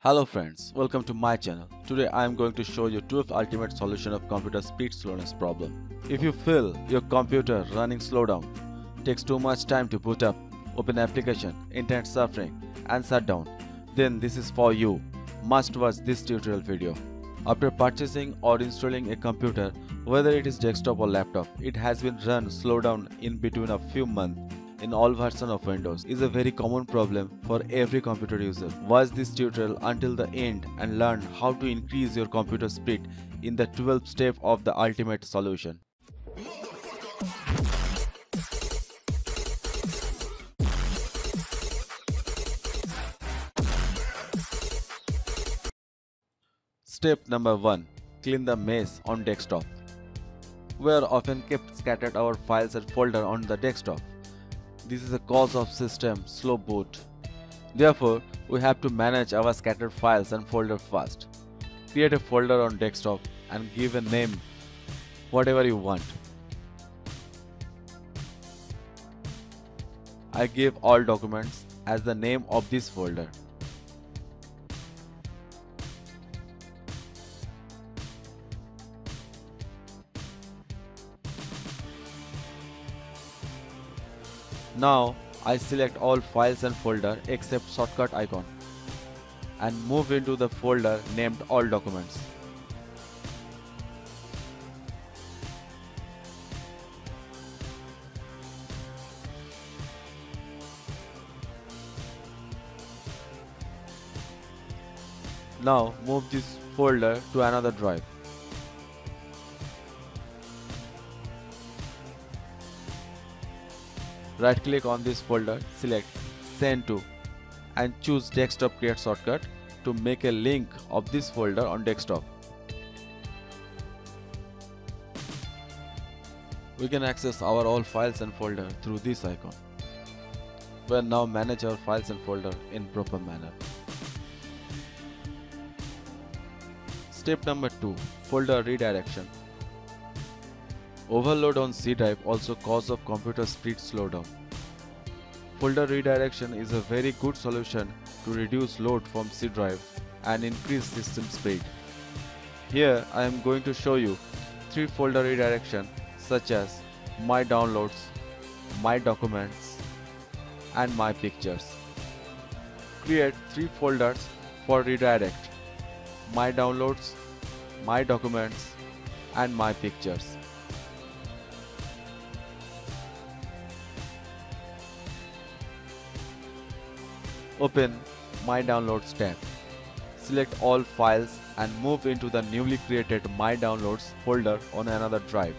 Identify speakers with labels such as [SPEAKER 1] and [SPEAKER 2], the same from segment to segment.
[SPEAKER 1] Hello friends, welcome to my channel. Today I am going to show you 12 ultimate solution of computer speed slowness problem. If you feel your computer running slow down, takes too much time to boot up, open application, internet surfing and shut down, then this is for you. Must watch this tutorial video. After purchasing or installing a computer, whether it is desktop or laptop, it has been run slow down in between a few months in all versions of Windows is a very common problem for every computer user. Watch this tutorial until the end and learn how to increase your computer speed in the 12th step of the ultimate solution. Step number 1. Clean the mess on desktop. We are often kept scattered our files and folder on the desktop. This is a cause of system slow boot. Therefore, we have to manage our scattered files and folder first. Create a folder on desktop and give a name whatever you want. I give all documents as the name of this folder. Now I select all files and folder except shortcut icon and move into the folder named all documents. Now move this folder to another drive. Right click on this folder, select Send to and choose Desktop Create Shortcut to make a link of this folder on desktop. We can access our all files and folder through this icon. We now manage our files and folder in proper manner. Step number 2. Folder redirection. Overload on C drive also cause of computer speed slowdown. Folder redirection is a very good solution to reduce load from C drive and increase system speed. Here I am going to show you 3 folder redirection such as My Downloads, My Documents and My Pictures. Create 3 folders for redirect: My Downloads, My Documents and My Pictures. Open My Downloads tab. Select all files and move into the newly created My Downloads folder on another drive.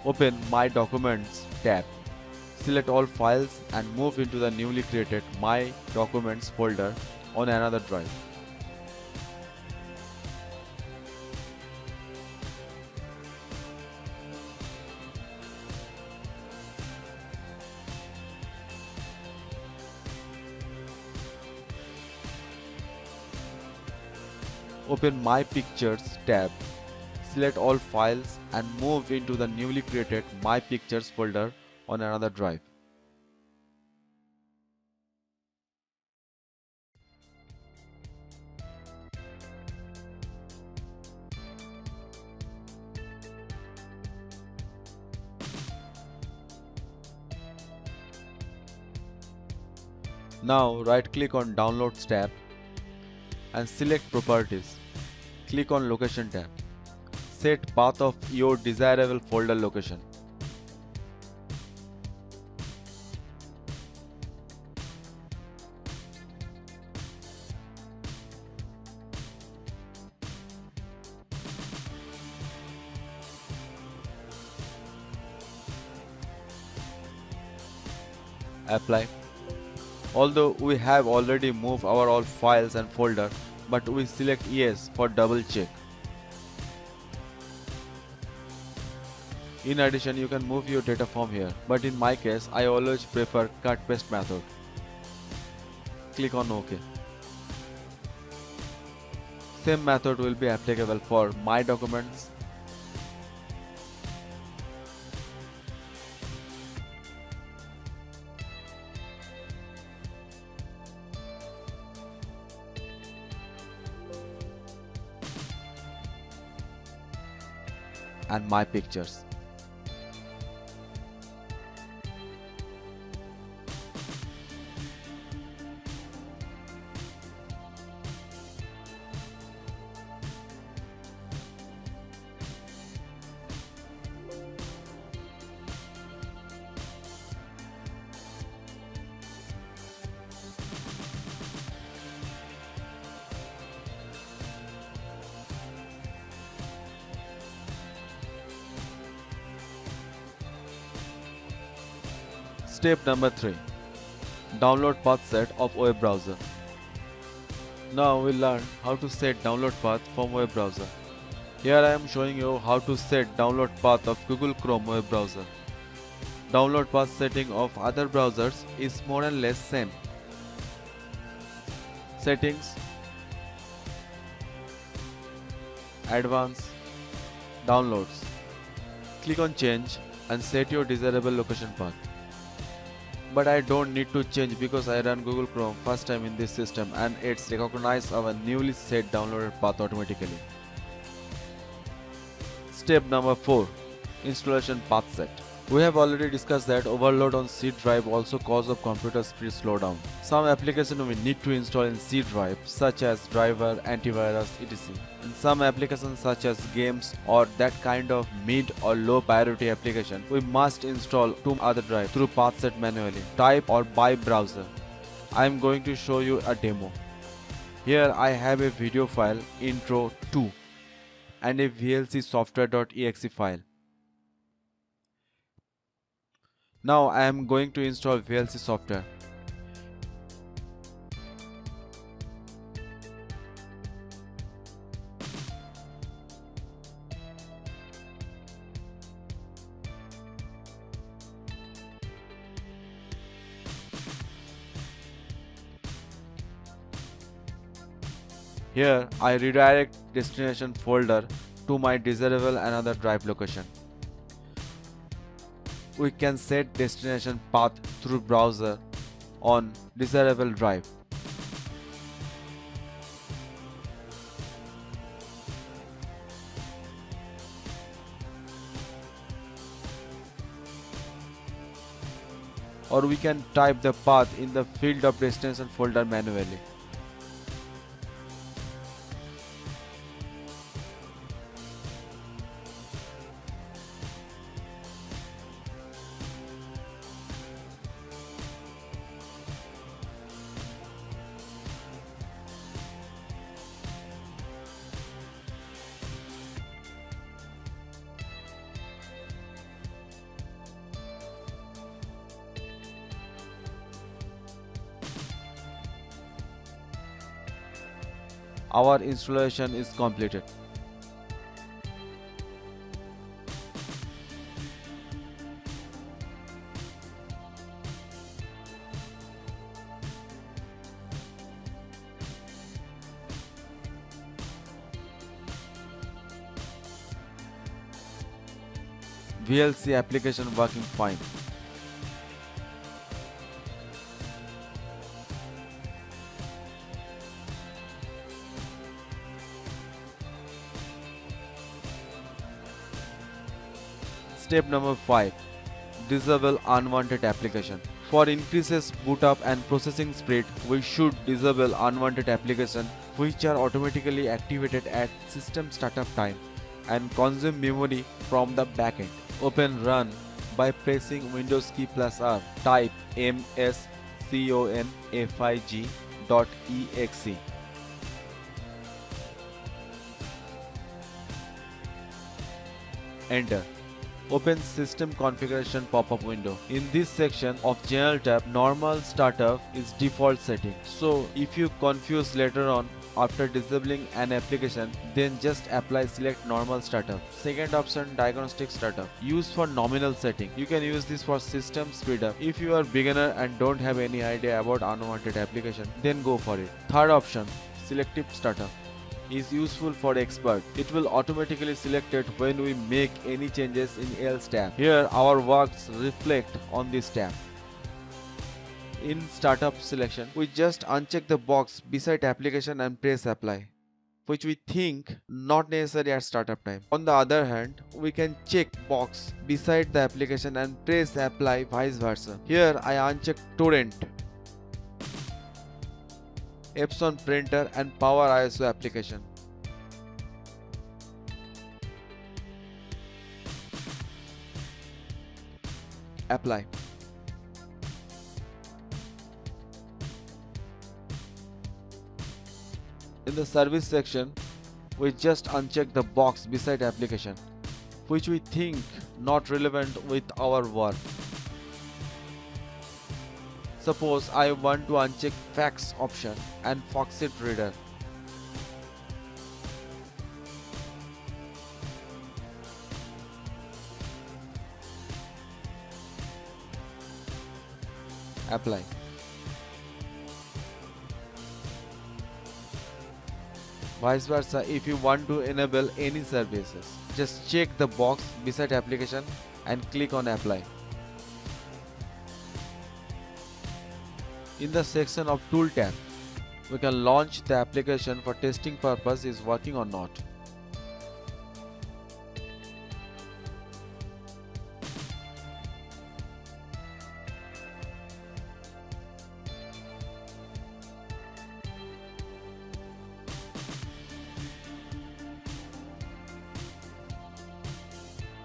[SPEAKER 1] Open My Documents tab. Select all files and move into the newly created My Documents folder on another drive. Open My Pictures tab. Select all files and move into the newly created My Pictures folder on another drive. Now right click on Downloads tab and select Properties. Click on Location tab. Set path of your desirable folder location. Apply. Although we have already moved our all files and folder, but we select yes for double check. In addition, you can move your data from here, but in my case, I always prefer cut paste method. Click on OK. Same method will be applicable for My Documents, and My Pictures. Step number 3. Download path set of web browser. Now we'll learn how to set download path from web browser. Here I am showing you how to set download path of Google Chrome web browser. Download path setting of other browsers is more or less same. Settings, Advanced, Downloads. Click on Change and set your desirable location path. But I don't need to change because I run Google Chrome first time in this system and it's recognized our newly set downloaded path automatically. Step number 4. Installation path set. We have already discussed that overload on C drive also causes computer speed slowdown. Some applications we need to install in C drive such as driver, antivirus, etc. In some applications such as games or that kind of mid or low priority application, we must install to other drive through path set manually, type or by browser. I am going to show you a demo. Here I have a video file intro 2 and a VLC software.exe file. Now I am going to install VLC software. Here I redirect destination folder to my desirable another drive location. We can set destination path through browser on desirable drive. Or we can type the path in the field of destination folder manually. Our installation is completed. VLC application working fine. Step number 5. Disable unwanted application. For increases boot up and processing speed, we should disable unwanted application which are automatically activated at system startup time and consume memory from the backend. Open Run by pressing Windows key plus R. Type msconfig.exe. Enter. Open System Configuration pop-up window. In this section of General tab, Normal Startup is default setting. So if you confuse later on after disabling an application, then just apply select Normal Startup. Second option, Diagnostic Startup. Used for nominal setting. You can use this for system speed up. If you are beginner and don't have any idea about unwanted application, then go for it. Third option, Selective Startup. is useful for expert. It will automatically select it when we make any changes in Else tab. Here our works reflect on this tab. In startup selection, we just uncheck the box beside application and press apply, which we think not necessary at startup time. On the other hand, we can check box beside the application and press apply vice versa. Here I uncheck torrent, Epson printer and Power ISO application. Apply. In the service section, we just uncheck the box beside application, which we think not relevant with our work. Suppose I want to uncheck fax option and Foxit reader. Apply. Vice versa, if you want to enable any services, just check the box beside application and click on apply. In the section of tool tab, we can launch the application for testing purpose is working or not.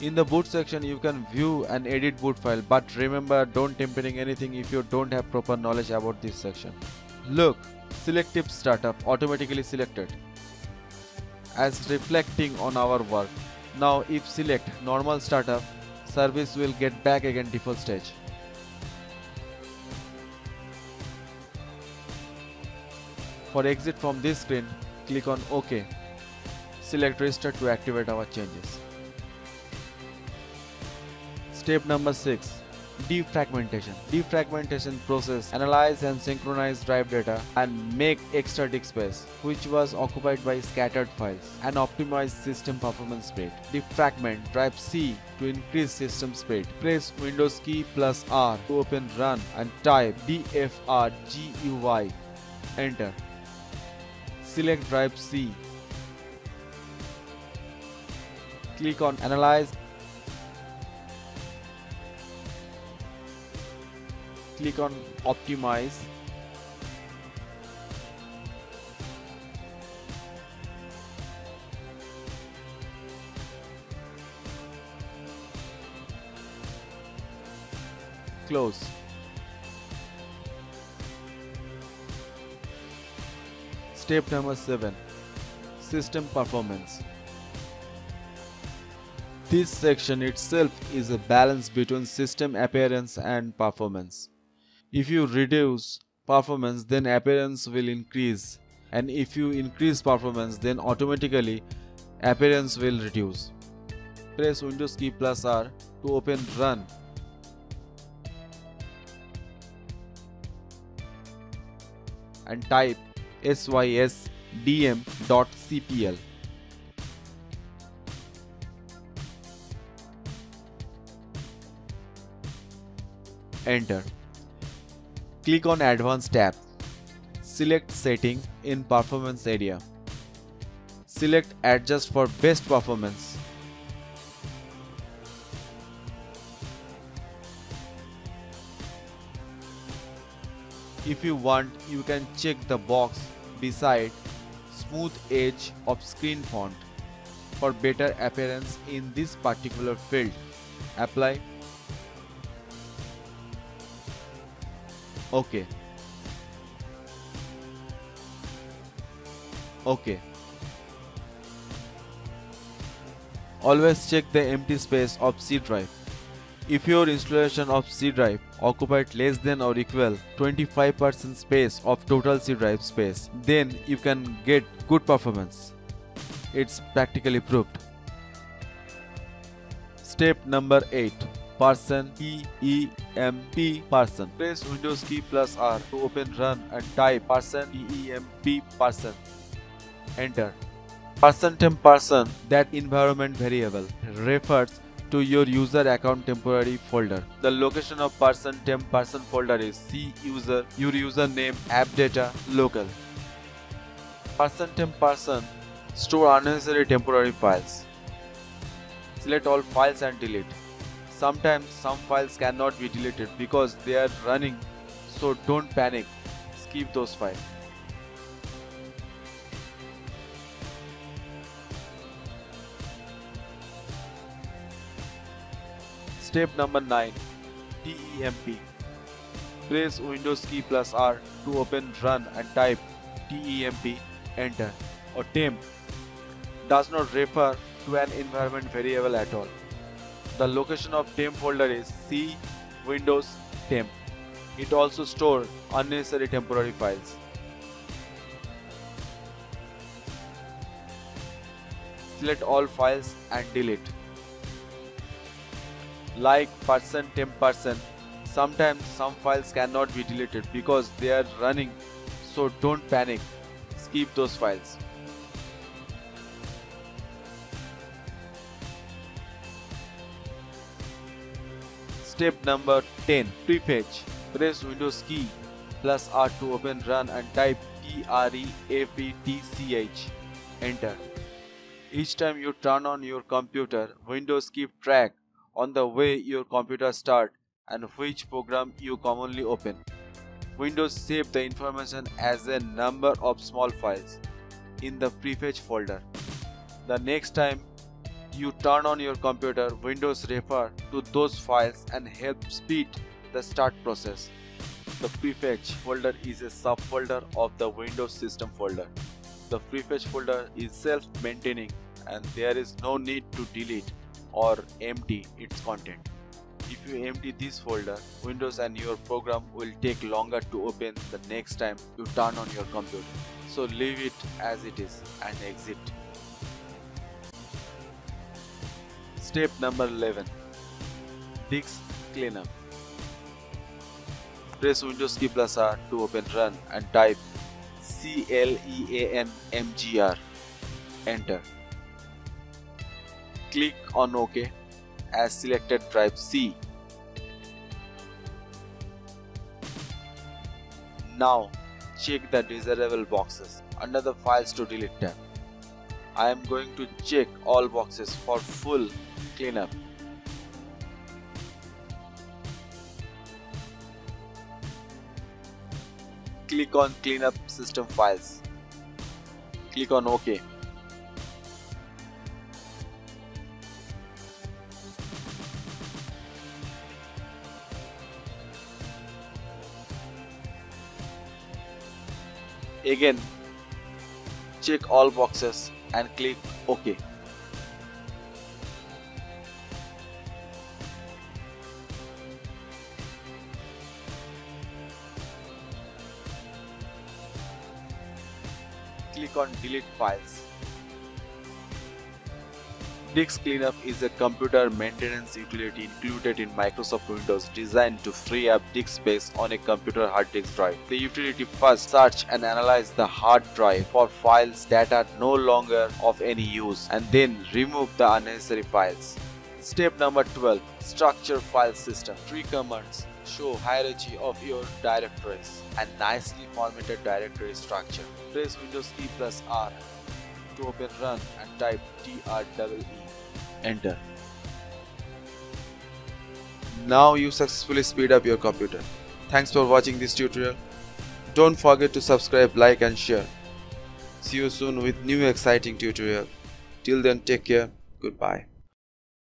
[SPEAKER 1] In the boot section, you can view and edit boot file, but remember, don't tempering anything if you don't have proper knowledge about this section. Look, selective startup automatically selected as reflecting on our work. Now if select normal startup, service will get back again default stage. For exit from this screen, click on OK. Select restart to activate our changes. Step number 6. Defragmentation. Defragmentation process analyze and synchronize drive data and make extra disk space which was occupied by scattered files and optimize system performance speed. Defragment drive C to increase system speed. Press Windows key plus R to open run and type DFRGUI. Enter. Select drive C. Click on Analyze. Click on Optimize. Close. Step number 7. System performance. This section itself is a balance between system appearance and performance. If you reduce performance, then appearance will increase, and if you increase performance, then automatically appearance will reduce. Press Windows key plus R to open run. And type sysdm.cpl. Enter. Click on Advanced tab. Select Setting in Performance area. Select Adjust for best performance. If you want, you can check the box beside Smooth Edge of Screen Font for better appearance in this particular field. Apply. OK. OK. Always check the empty space of C drive. If your installation of C drive occupied less than or equal 25% space of total C drive space, then you can get good performance. It's practically proved. Step number 8. Person PEMP person. Press Windows key plus R to open run and type person PEMP person. Enter. %temp%, that environment variable, refers to your user account temporary folder. The location of %temp% folder is C user, your username, app data, local. %temp% store unnecessary temporary files. Select all files and delete. Sometimes some files cannot be deleted because they are running, so don't panic, skip those files. Step number 9. TEMP. Press Windows key plus R to open run and type TEMP, enter. Or temp does not refer to an environment variable at all. The location of temp folder is C Windows temp. It also stores unnecessary temporary files. Select all files and delete. Like %temp%, sometimes some files cannot be deleted because they are running, so don't panic, skip those files. Step number 10. Prefetch. Press Windows key plus R to open run and type prefetch, enter. Each time you turn on your computer, Windows keep track on the way your computer starts and which program you commonly open. Windows save the information as a number of small files in the prefetch folder. The next time you turn on your computer, Windows refer to those files and help speed the start process. The prefetch folder is a subfolder of the Windows system folder. The prefetch folder is self-maintaining and there is no need to delete or empty its content. If you empty this folder, Windows and your program will take longer to open the next time you turn on your computer. So leave it as it is and exit. Step number 11. Disk cleanup. Press Windows key plus R to open run and type CLEANMGR, enter. Click on OK as selected drive C. Now check the desirable boxes under the Files to Delete tab. I am going to check all boxes for full cleanup. Click on Cleanup System Files. Click on OK. Again, check all boxes and click OK. Click on Delete Files. Disk Cleanup is a computer maintenance utility included in Microsoft Windows designed to free up disk space on a computer hard disk drive. The utility first search and analyze the hard drive for files that are no longer of any use and then remove the unnecessary files. Step number 12. Structure file system. 3 commands show hierarchy of your directories and nicely formatted directory structure. Press Windows key plus R to open run and type TREE, enter. Now you successfully speed up your computer. Thanks for watching this tutorial. Don't forget to subscribe, like and share. See you soon with new exciting tutorial. Till then, take care. Goodbye.